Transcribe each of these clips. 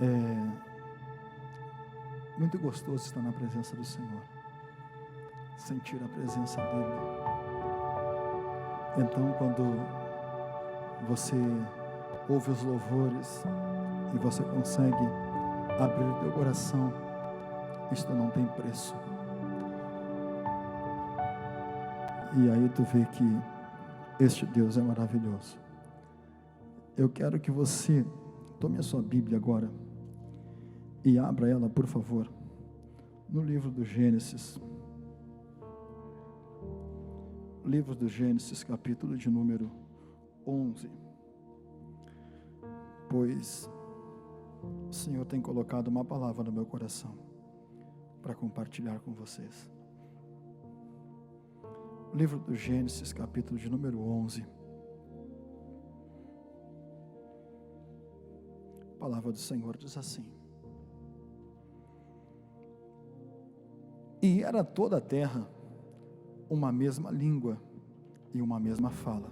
É muito gostoso estar na presença do Senhor, sentir a presença dEle. Então, quando você ouve os louvores e você consegue abrir o teu coração, isto não tem preço. E aí tu vê que este Deus é maravilhoso. Eu quero que você tome a sua Bíblia agora e abra ela, por favor, no livro do Gênesis. Livro do Gênesis, capítulo de número 11. Pois o Senhor tem colocado uma palavra no meu coração para compartilhar com vocês. Livro do Gênesis, capítulo de número 11. A palavra do Senhor diz assim: E era toda a terra uma mesma língua e uma mesma fala.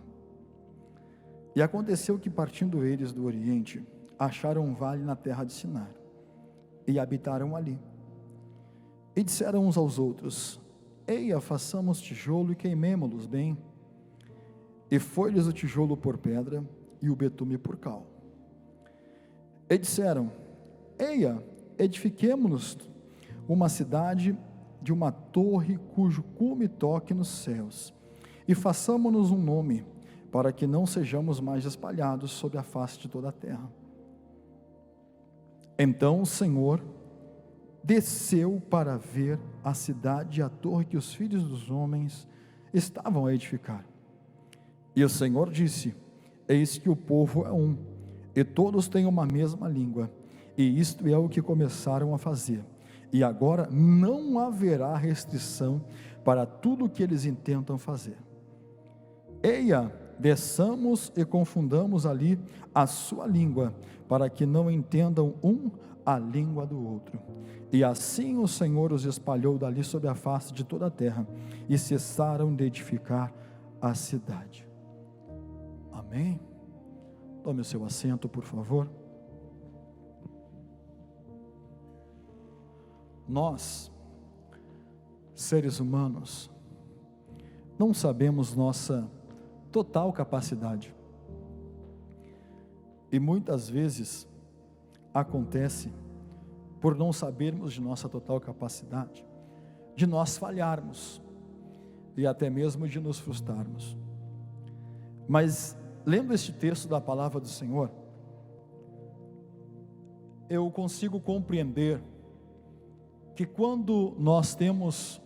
E aconteceu que, partindo eles do Oriente, acharam um vale na terra de Sinar, e habitaram ali. E disseram uns aos outros: Eia, façamos tijolo e queimemo-los bem. E foi-lhes o tijolo por pedra, e o betume por cal. E disseram: Eia, edifiquemo-nos uma cidade de uma torre cujo cume toque nos céus, e façamo-nos um nome, para que não sejamos mais espalhados sobre a face de toda a terra. Então o Senhor desceu para ver a cidade e a torre que os filhos dos homens estavam a edificar. E o Senhor disse: Eis que o povo é um, e todos têm uma mesma língua, e isto é o que começaram a fazer. E agora não haverá restrição para tudo o que eles intentam fazer. Eia, desçamos e confundamos ali a sua língua, para que não entendam um a língua do outro. E assim o Senhor os espalhou dali sobre a face de toda a terra, e cessaram de edificar a cidade. Amém? Tome o seu assento, por favor. Nós, seres humanos, não sabemos nossa total capacidade. E muitas vezes acontece, por não sabermos de nossa total capacidade, de nós falharmos e até mesmo de nos frustrarmos. Mas lendo este texto da palavra do Senhor, eu consigo compreender que quando nós temos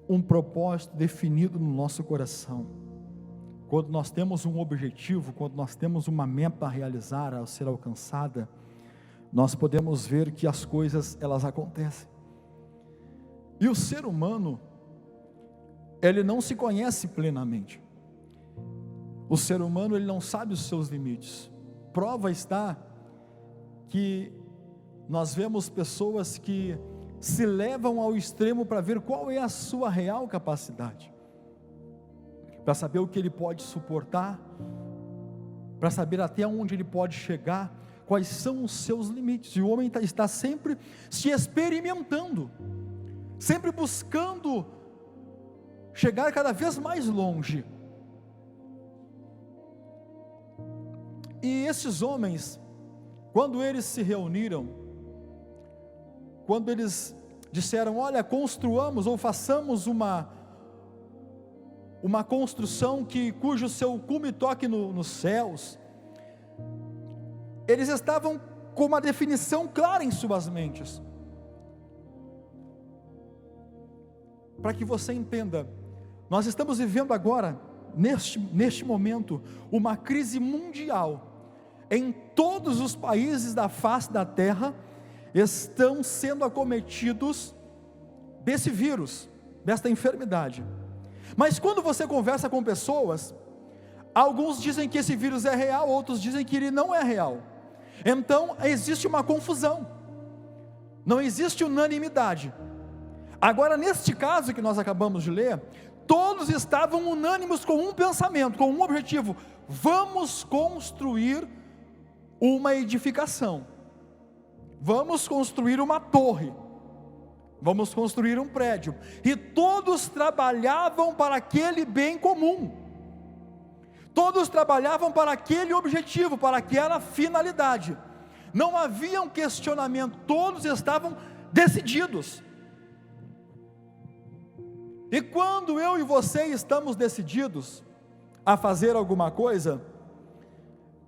um propósito definido no nosso coração, quando nós temos um objetivo, quando nós temos uma meta a realizar, a ser alcançada, nós podemos ver que as coisas, elas acontecem. E o ser humano, ele não se conhece plenamente. O ser humano, ele não sabe os seus limites. Prova está que nós vemos pessoas que se levam ao extremo para ver qual é a sua real capacidade, para saber o que ele pode suportar, para saber até onde ele pode chegar, quais são os seus limites. E o homem está sempre se experimentando, sempre buscando chegar cada vez mais longe. E esses homens, quando eles se reuniram, quando eles disseram: olha, construamos ou façamos uma construção cujo seu cume toque nos céus, eles estavam com uma definição clara em suas mentes. Para que você entenda, nós estamos vivendo agora, neste momento, uma crise mundial. Em todos os países da face da terra estão sendo acometidos desse vírus, desta enfermidade. Mas quando você conversa com pessoas, alguns dizem que esse vírus é real, outros dizem que ele não é real. Então existe uma confusão, não existe unanimidade. Agora, neste caso que nós acabamos de ler, todos estavam unânimes com um pensamento, com um objetivo: vamos construir uma edificação. vamos construir uma torre, vamos construir um prédio. E todos trabalhavam para aquele bem comum, todos trabalhavam para aquele objetivo, para aquela finalidade. Não havia um questionamento, todos estavam decididos. E quando eu e você estamos decididos a fazer alguma coisa,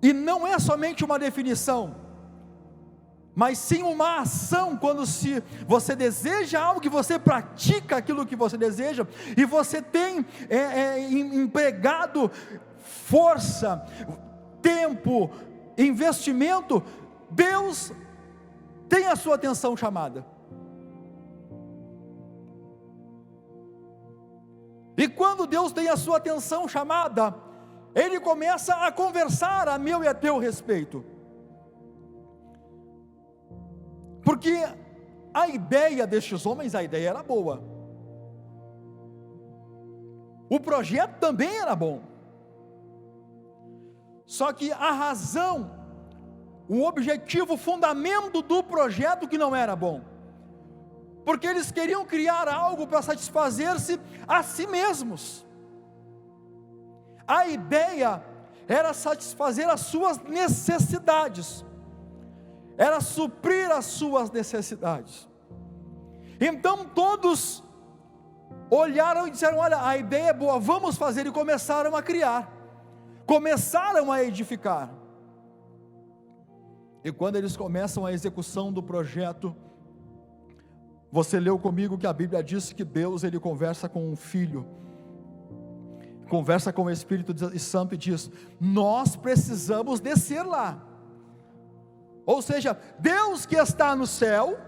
e não é somente uma definição, mas sim uma ação. Quando você deseja algo, que você pratica aquilo que você deseja, e você tem empregado força, tempo, investimento, Deus tem a sua atenção chamada. E quando Deus tem a sua atenção chamada, Ele começa a conversar a meu e a teu respeito. Porque a ideia destes homens, a ideia era boa, o projeto também era bom, só que a razão, o objetivo, o fundamento do projeto que não era bom, porque eles queriam criar algo para satisfazer-se a si mesmos. A ideia era satisfazer as suas necessidades, era suprir as suas necessidades. Então todos olharam e disseram: olha, a ideia é boa, vamos fazer. E começaram a criar, começaram a edificar. E quando eles começam a execução do projeto, você leu comigo que a Bíblia diz que Deus, Ele conversa com um filho, conversa com o Espírito Santo e diz: nós precisamos descer lá. Ou seja, Deus que está no céu,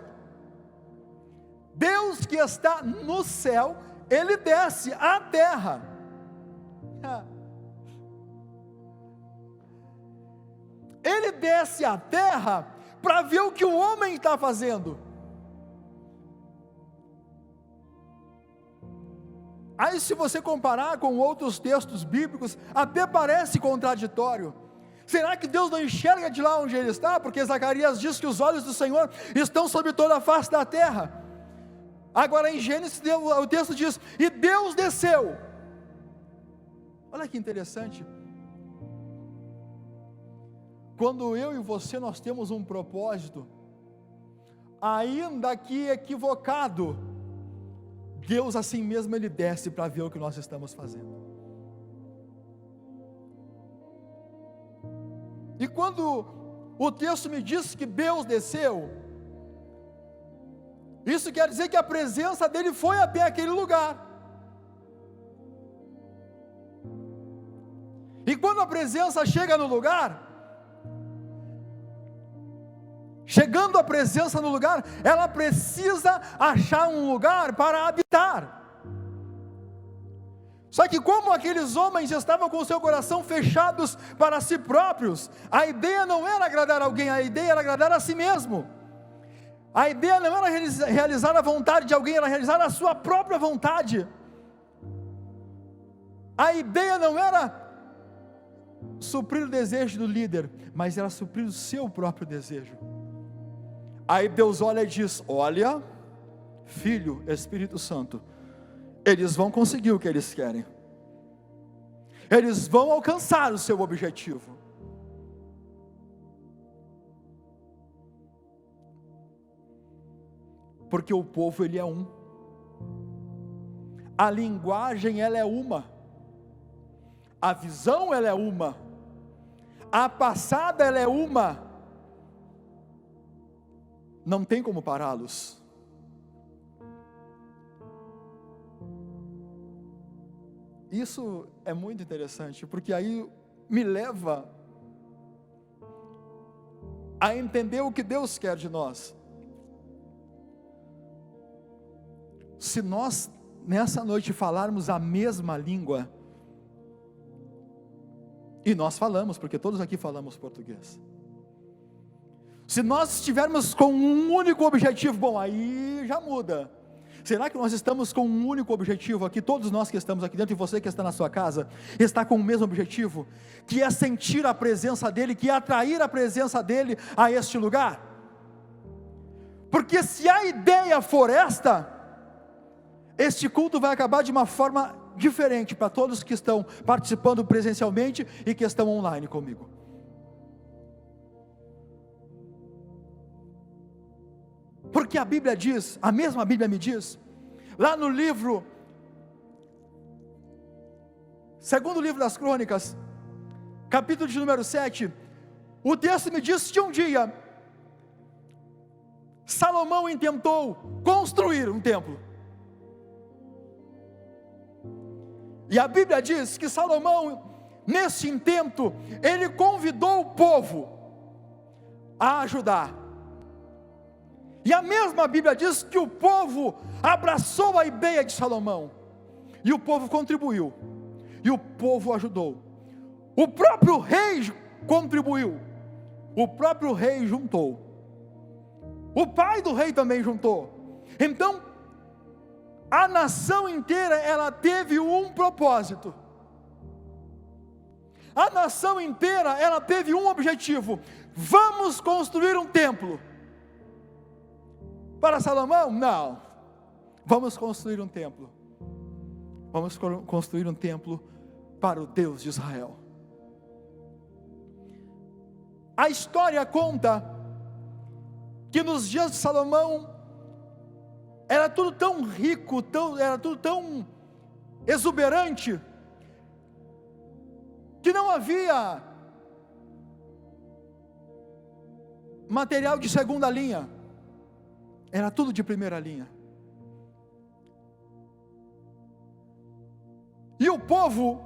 Deus que está no céu, Ele desce à terra. Ele desce à terra para ver o que o homem está fazendo. Aí, se você comparar com outros textos bíblicos, até parece contraditório. Será que Deus não enxerga de lá onde Ele está? Porque Zacarias diz que os olhos do Senhor estão sobre toda a face da terra. Agora em Gênesis o texto diz: e Deus desceu. Olha que interessante. Quando eu e você nós temos um propósito, ainda que equivocado, Deus assim mesmo Ele desce para ver o que nós estamos fazendo. E quando o texto me diz que Deus desceu, isso quer dizer que a presença dEle foi até aquele lugar. E quando a presença chega no lugar, chegando a presença no lugar, ela precisa achar um lugar para habitar. Só que como aqueles homens estavam com o seu coração fechados para si próprios, a ideia não era agradar alguém, a ideia era agradar a si mesmo. A ideia não era realizar a vontade de alguém, era realizar a sua própria vontade. A ideia não era suprir o desejo do líder, mas era suprir o seu próprio desejo. Aí Deus olha e diz: olha, Filho, Espírito Santo, eles vão conseguir o que eles querem, eles vão alcançar o seu objetivo. Porque o povo ele é um, a linguagem ela é uma, a visão ela é uma, a passada ela é uma, não tem como pará-los. Isso é muito interessante, porque aí me leva a entender o que Deus quer de nós. Se nós nessa noite falarmos a mesma língua, e nós falamos, porque todos aqui falamos português, se nós estivermos com um único objetivo, bom, aí já muda. Será que nós estamos com um único objetivo aqui? Todos nós que estamos aqui dentro, e você que está na sua casa, está com o mesmo objetivo, que é sentir a presença dEle, que é atrair a presença dEle a este lugar? Porque se a ideia for esta, este culto vai acabar de uma forma diferente para todos que estão participando presencialmente e que estão online comigo. Porque a Bíblia diz, a mesma Bíblia me diz, lá no livro, segundo livro das Crônicas, capítulo de número 7, o texto me diz que um dia, Salomão intentou construir um templo. E a Bíblia diz que Salomão, nesse intento, ele convidou o povo a ajudar. E a mesma Bíblia diz que o povo abraçou a ideia de Salomão. E o povo contribuiu. E o povo ajudou. O próprio rei contribuiu. O próprio rei juntou. O pai do rei também juntou. Então, a nação inteira, ela teve um propósito. A nação inteira, ela teve um objetivo: vamos construir um templo. Para Salomão? Não. Vamos construir um templo. Vamos construir um templo para o Deus de Israel. A história conta que nos dias de Salomão era tudo tão rico, era tudo tão exuberante, que não havia material de segunda linha, era tudo de primeira linha. E o povo,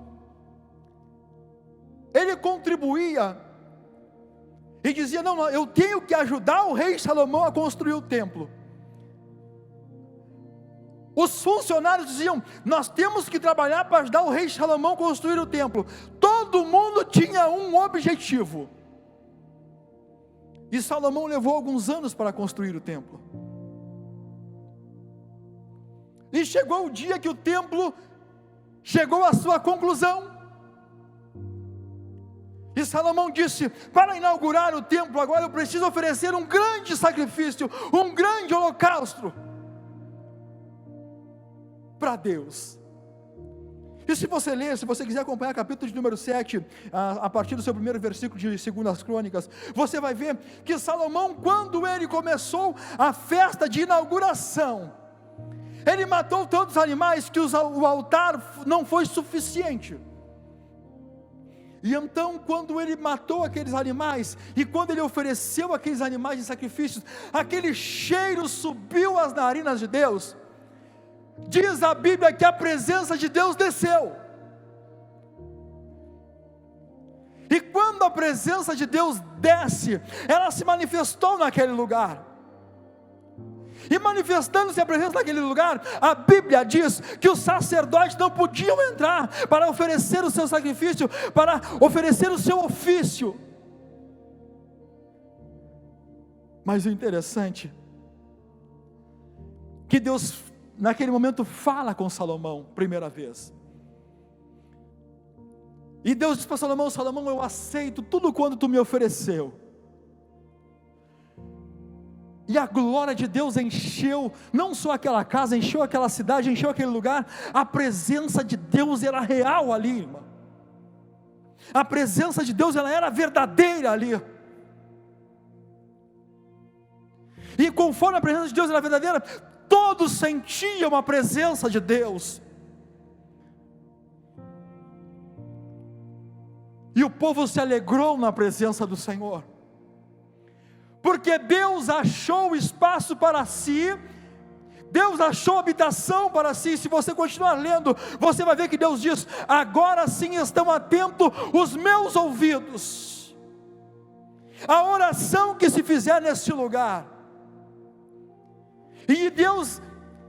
ele contribuía e dizia: não, eu tenho que ajudar o rei Salomão a construir o templo. Os funcionários diziam: nós temos que trabalhar para ajudar o rei Salomão a construir o templo. Todo mundo tinha um objetivo. E Salomão levou alguns anos para construir o templo. E chegou o dia que o templo chegou à sua conclusão. E Salomão disse: para inaugurar o templo agora eu preciso oferecer um grande sacrifício, um grande holocausto para Deus. E se você ler, se você quiser acompanhar o capítulo de número 7, a partir do seu primeiro versículo de 2 Crônicas, você vai ver que Salomão, quando ele começou a festa de inauguração, ele matou tantos animais que o altar não foi suficiente. E então, quando ele matou aqueles animais, e quando ele ofereceu aqueles animais em sacrifícios, aquele cheiro subiu às narinas de Deus. Diz a Bíblia que a presença de Deus desceu. E quando a presença de Deus desce, ela se manifestou naquele lugar. E manifestando-se a presença naquele lugar, a Bíblia diz que os sacerdotes não podiam entrar para oferecer o seu sacrifício, para oferecer o seu ofício. Mas o interessante, que Deus naquele momento fala com Salomão, primeira vez. E Deus diz para Salomão: Salomão, eu aceito tudo quanto tu me ofereceu. E a glória de Deus encheu, não só aquela casa, encheu aquela cidade, encheu aquele lugar. A presença de Deus era real ali, irmão. A presença de Deus, ela era verdadeira ali. E conforme a presença de Deus era verdadeira, todos sentiam a presença de Deus. E o povo se alegrou na presença do Senhor, porque Deus achou espaço para si, Deus achou habitação para si. Se você continuar lendo, você vai ver que Deus diz: agora sim estão atentos os meus ouvidos, a oração que se fizer neste lugar. E Deus,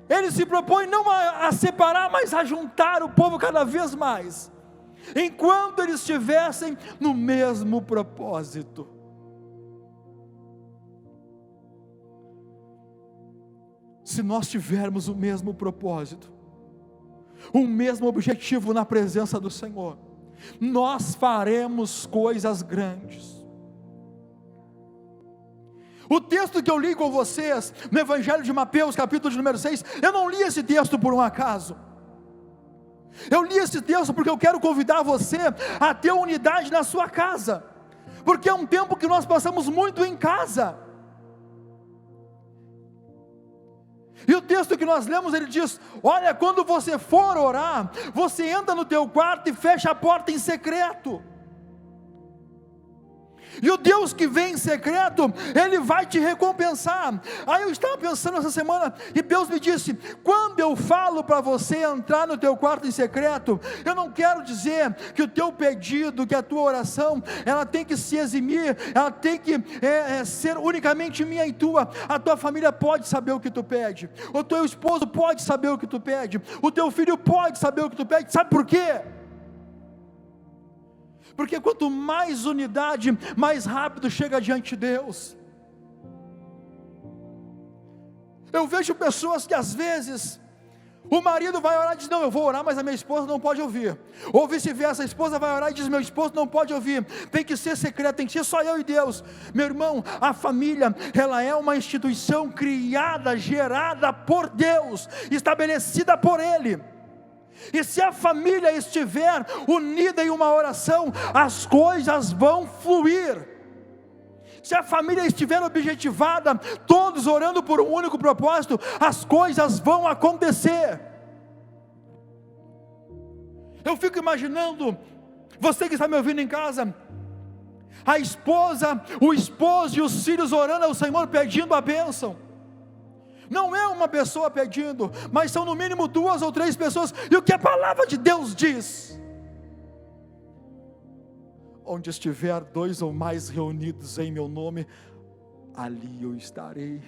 Ele se propõe não a separar, mas a juntar o povo cada vez mais, enquanto eles estivessem no mesmo propósito. Se nós tivermos o mesmo propósito, o mesmo objetivo na presença do Senhor, nós faremos coisas grandes. O texto que eu li com vocês, no Evangelho de Mateus, capítulo de número 6, eu não li esse texto por um acaso. Eu li esse texto porque eu quero convidar você a ter unidade na sua casa, porque é um tempo que nós passamos muito em casa. E o texto que nós lemos, ele diz: olha, quando você for orar, você entra no teu quarto e fecha a porta em secreto. E o Deus que vem em secreto, Ele vai te recompensar. Aí eu estava pensando essa semana, e Deus me disse: quando eu falo para você entrar no teu quarto em secreto, eu não quero dizer que o teu pedido, que a tua oração, ela tem que se eximir, ela tem que ser unicamente minha e tua. A tua família pode saber o que tu pede, o teu esposo pode saber o que tu pede, o teu filho pode saber o que tu pede. Sabe por quê? Porque quanto mais unidade, mais rápido chega diante de Deus. Eu vejo pessoas que às vezes o marido vai orar e diz: não, eu vou orar, mas a minha esposa não pode ouvir. Ou vice-versa, a esposa vai orar e diz: meu esposo não pode ouvir. Tem que ser secreto, tem que ser só eu e Deus. Meu irmão, a família, ela é uma instituição criada, gerada por Deus, estabelecida por Ele. E se a família estiver unida em uma oração, as coisas vão fluir. Se a família estiver objetivada, todos orando por um único propósito, as coisas vão acontecer. Eu fico imaginando, você que está me ouvindo em casa, a esposa, o esposo e os filhos orando ao Senhor pedindo a bênção. Não é uma pessoa pedindo, mas são no mínimo 2 ou 3 pessoas. E o que a palavra de Deus diz: onde estiver 2 ou mais reunidos em meu nome, ali eu estarei.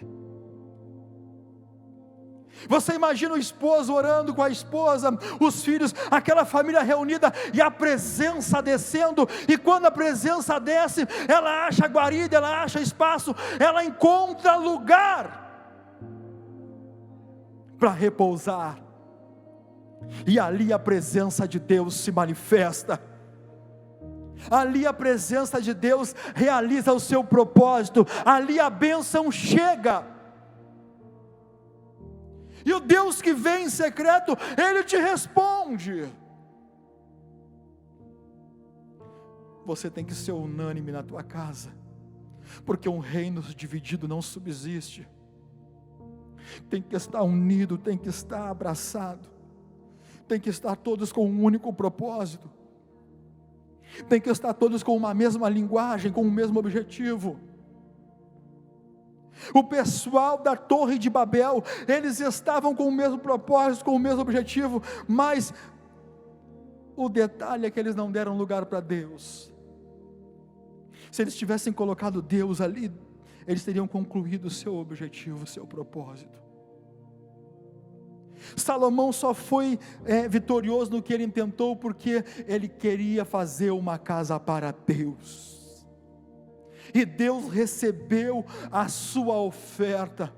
Você imagina o esposo orando com a esposa, os filhos, aquela família reunida, e a presença descendo, e quando a presença desce, ela acha guarida, ela acha espaço, ela encontra lugar para repousar, e ali a presença de Deus se manifesta, ali a presença de Deus realiza o seu propósito, ali a bênção chega, e o Deus que vem em secreto, Ele te responde. Você tem que ser unânime na tua casa, porque um reino dividido não subsiste. Tem que estar unido, tem que estar abraçado, tem que estar todos com um único propósito, tem que estar todos com uma mesma linguagem, com o mesmo objetivo. O pessoal da Torre de Babel, eles estavam com o mesmo propósito, com o mesmo objetivo, mas o detalhe é que eles não deram lugar para Deus. Se eles tivessem colocado Deus ali, eles teriam concluído o seu objetivo, o seu propósito. Salomão só foi vitorioso no que ele intentou, porque ele queria fazer uma casa para Deus, e Deus recebeu a sua oferta,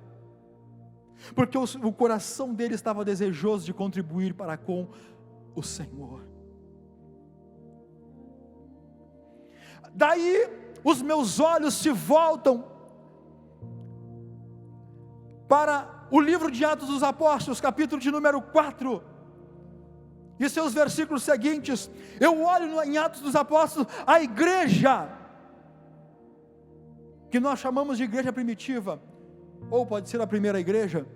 porque o coração dele estava desejoso de contribuir para com o Senhor. Daí os meus olhos se voltam para o livro de Atos dos Apóstolos, capítulo de número 4, e seus versículos seguintes. Eu olho em Atos dos Apóstolos, a igreja, que nós chamamos de igreja primitiva, ou pode ser a primeira igreja,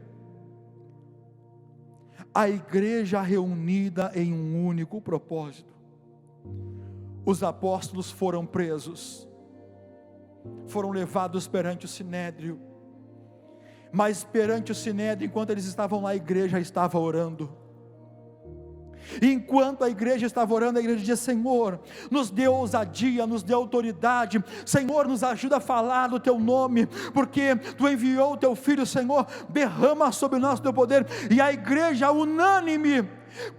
a igreja reunida em um único propósito. Os apóstolos foram presos, foram levados perante o Sinédrio, mas perante o Sinédrio, enquanto eles estavam lá, a igreja estava orando. E enquanto a igreja estava orando, a igreja dizia: Senhor, nos dê ousadia, nos dê autoridade, Senhor, nos ajuda a falar do teu nome, porque tu enviou o teu filho, Senhor, derrama sobre nós o teu poder. E a igreja unânime,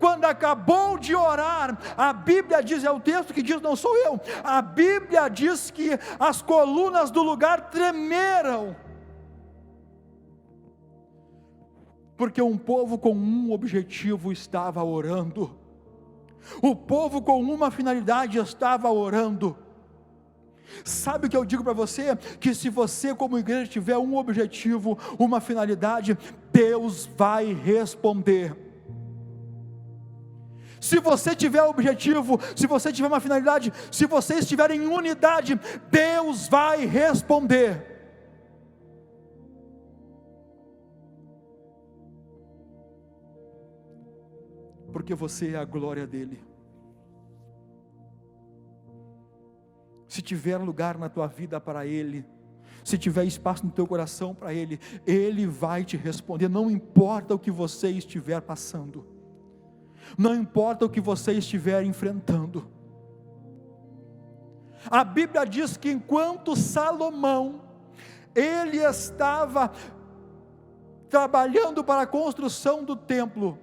quando acabou de orar, a Bíblia diz, é o texto que diz, não sou eu, a Bíblia diz que as colunas do lugar tremeram, porque um povo com um objetivo estava orando, o povo com uma finalidade estava orando. Sabe o que eu digo para você? Que se você como igreja tiver um objetivo, uma finalidade, Deus vai responder. Se você tiver objetivo, se você tiver uma finalidade, se você estiver em unidade, Deus vai responder. Porque você é a glória dele. Se tiver lugar na tua vida para ele, se tiver espaço no teu coração para ele, ele vai te responder, não importa o que você estiver passando, não importa o que você estiver enfrentando. A Bíblia diz que enquanto Salomão, ele estava trabalhando para a construção do templo,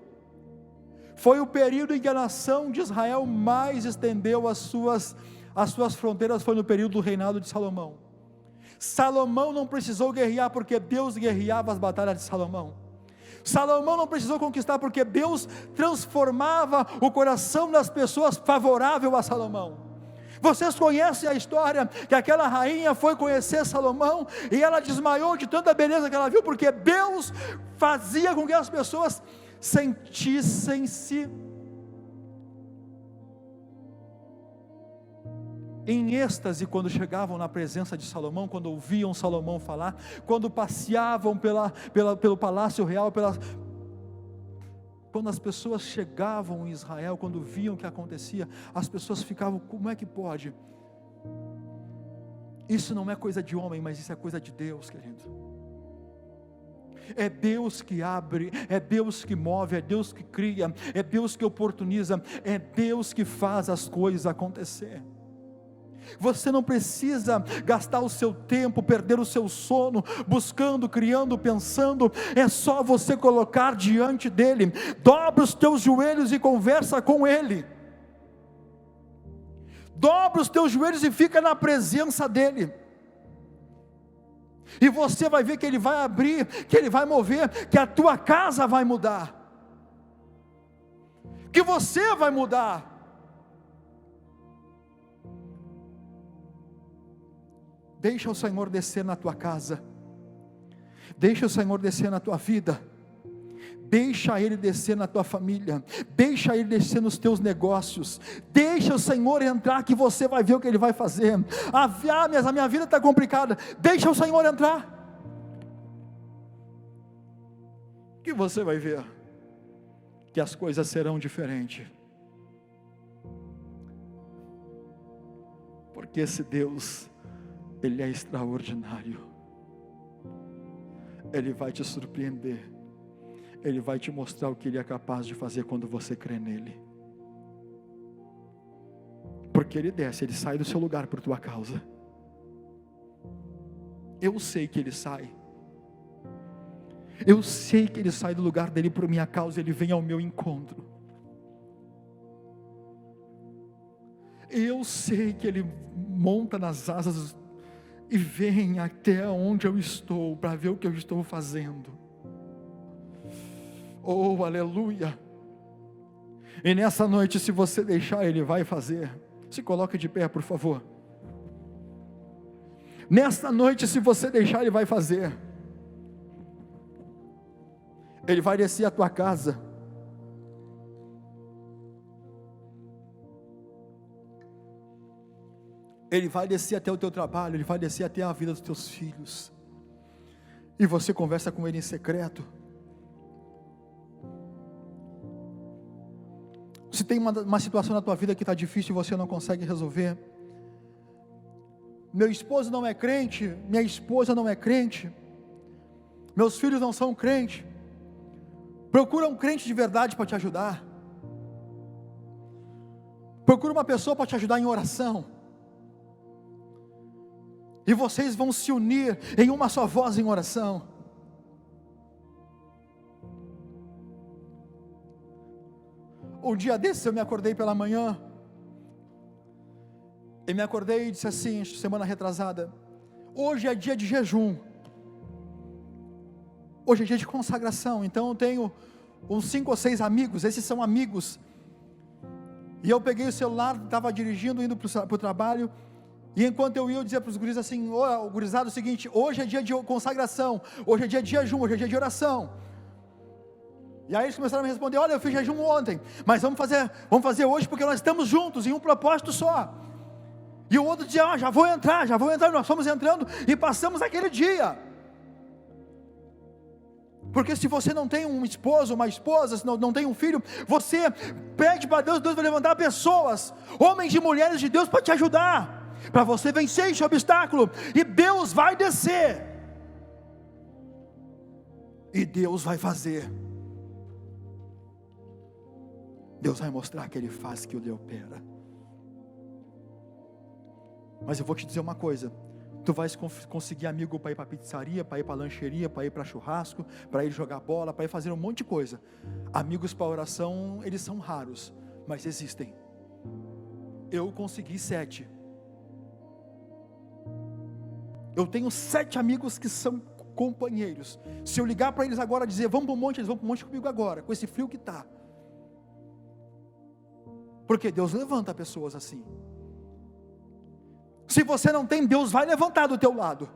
foi o período em que a nação de Israel mais estendeu as suas fronteiras, foi no período do reinado de Salomão. Salomão não precisou guerrear, porque Deus guerreava as batalhas de Salomão. Salomão não precisou conquistar, porque Deus transformava o coração das pessoas favorável a Salomão. Vocês conhecem a história, que aquela rainha foi conhecer Salomão, e ela desmaiou de tanta beleza que ela viu, porque Deus fazia com que as pessoas sentissem-se em êxtase quando chegavam na presença de Salomão, quando ouviam Salomão falar, quando passeavam pelo palácio real, quando as pessoas chegavam em Israel, quando viam o que acontecia, as pessoas ficavam, como é que pode? Isso não é coisa de homem, mas isso é coisa de Deus, querido. É Deus que abre, é Deus que move, é Deus que cria, é Deus que oportuniza, é Deus que faz as coisas acontecer. Você não precisa gastar o seu tempo, perder o seu sono, buscando, criando, pensando. É só você colocar diante dele, dobra os teus joelhos e conversa com ele. Dobra os teus joelhos e fica na presença dele. E você vai ver que ele vai abrir, que ele vai mover, que a tua casa vai mudar, que você vai mudar. Deixa o Senhor descer na tua casa, deixa o Senhor descer na tua vida, deixa Ele descer na tua família, deixa Ele descer nos teus negócios, deixa o Senhor entrar, que você vai ver o que Ele vai fazer. A minha vida está complicada, deixa o Senhor entrar, que você vai ver que as coisas serão diferentes, porque esse Deus, Ele é extraordinário, Ele vai te surpreender, Ele vai te mostrar o que Ele é capaz de fazer quando você crê nele, porque Ele desce, Ele sai do seu lugar por tua causa. Eu sei que Ele sai, eu sei que Ele sai do lugar dele por minha causa, Ele vem ao meu encontro. Eu sei que Ele monta nas asas e vem até onde eu estou, para ver o que eu estou fazendo. Oh, aleluia! E nessa noite, se você deixar, Ele vai fazer. Se coloque de pé, por favor. Nesta noite, se você deixar, Ele vai fazer. Ele vai descer a tua casa. Ele vai descer até o teu trabalho, Ele vai descer até a vida dos teus filhos, e você conversa com Ele em secreto. Se tem uma situação na tua vida que está difícil e você não consegue resolver, meu esposo não é crente, minha esposa não é crente, meus filhos não são crentes, procura um crente de verdade para te ajudar, procura uma pessoa para te ajudar em oração, e vocês vão se unir em uma só voz em oração. Um dia desses eu me acordei pela manhã, e me acordei e disse assim, semana retrasada: hoje é dia de jejum, hoje é dia de consagração. Então eu tenho uns 5 ou 6 amigos, esses são amigos, e eu peguei o celular, estava dirigindo, indo para o trabalho, E enquanto eu ia, eu dizia para os guris assim: o gurizado, é o seguinte, hoje é dia de consagração, hoje é dia de jejum, hoje é dia de oração. E aí eles começaram a me responder: olha, eu fiz jejum ontem, mas vamos fazer hoje porque nós estamos juntos em um propósito só. E o outro dizia: já vou entrar, nós fomos entrando e passamos aquele dia. Porque se você não tem um esposo, uma esposa, se não tem um filho, você pede para Deus, Deus vai levantar pessoas, homens e mulheres de Deus, para te ajudar, para você vencer esse obstáculo, e Deus vai descer, e Deus vai fazer, Deus vai mostrar que Ele faz, que Ele opera. Mas eu vou te dizer uma coisa: tu vais conseguir amigo para ir para pizzaria, para ir para lancheria, para ir para churrasco, para ir jogar bola, para ir fazer um monte de coisa. Amigos para oração, eles são raros, mas existem. Eu consegui 7. Eu tenho 7 amigos que são companheiros. Se eu ligar para eles agora e dizer vamos para o monte, eles vão para o monte comigo agora, com esse frio que está. Porque Deus levanta pessoas assim. Se você não tem, Deus vai levantar do teu lado,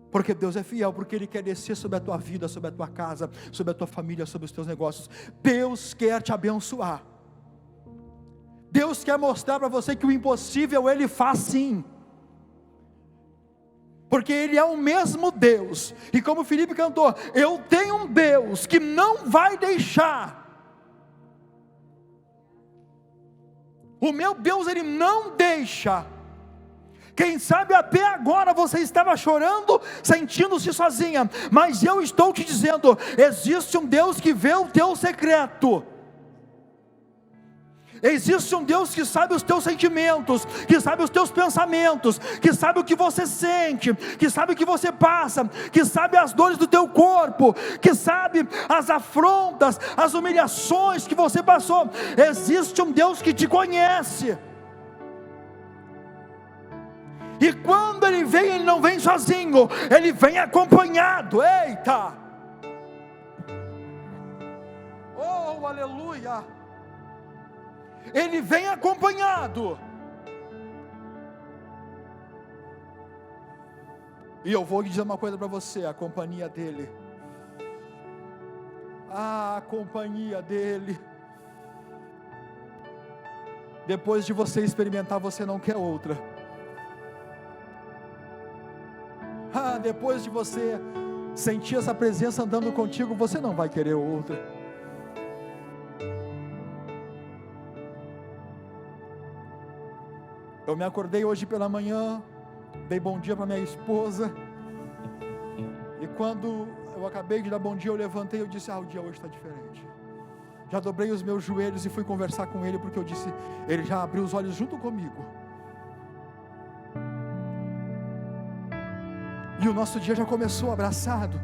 porque Deus é fiel, porque Ele quer descer sobre a tua vida, sobre a tua casa, sobre a tua família, sobre os teus negócios. Deus quer te abençoar. Deus quer mostrar para você que o impossível Ele faz sim, porque Ele é o mesmo Deus. E como o Felipe cantou, eu tenho um Deus que não vai deixar. O meu Deus, Ele não deixa. Quem sabe até agora você estava chorando, sentindo-se sozinha, mas eu estou te dizendo, existe um Deus que vê o teu secreto. Existe um Deus que sabe os teus sentimentos, que sabe os teus pensamentos, que sabe o que você sente, que sabe o que você passa, que sabe as dores do teu corpo, que sabe as afrontas, as humilhações que você passou. Existe um Deus que te conhece. E quando Ele vem, Ele não vem sozinho, Ele vem acompanhado. Eita! Oh, aleluia! Ele vem acompanhado. E eu vou dizer uma coisa para você: a companhia dEle, a companhia dEle, depois de você experimentar, você não quer outra. Depois de você sentir essa presença andando contigo, você não vai querer outra. Eu me acordei hoje pela manhã, dei bom dia para minha esposa, e quando eu acabei de dar bom dia, eu levantei e eu disse: o dia hoje está diferente. Já dobrei os meus joelhos e fui conversar com ele, porque eu disse, ele já abriu os olhos junto comigo, e o nosso dia já começou abraçado,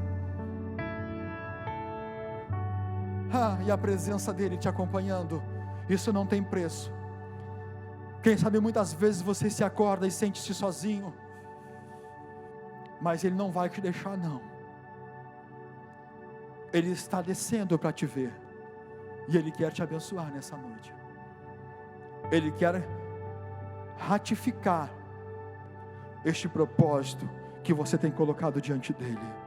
e a presença dele te acompanhando, isso não tem preço. Quem sabe muitas vezes você se acorda e sente-se sozinho, mas Ele não vai te deixar não. Ele está descendo para te ver, e Ele quer te abençoar nessa noite. Ele quer ratificar este propósito que você tem colocado diante dEle.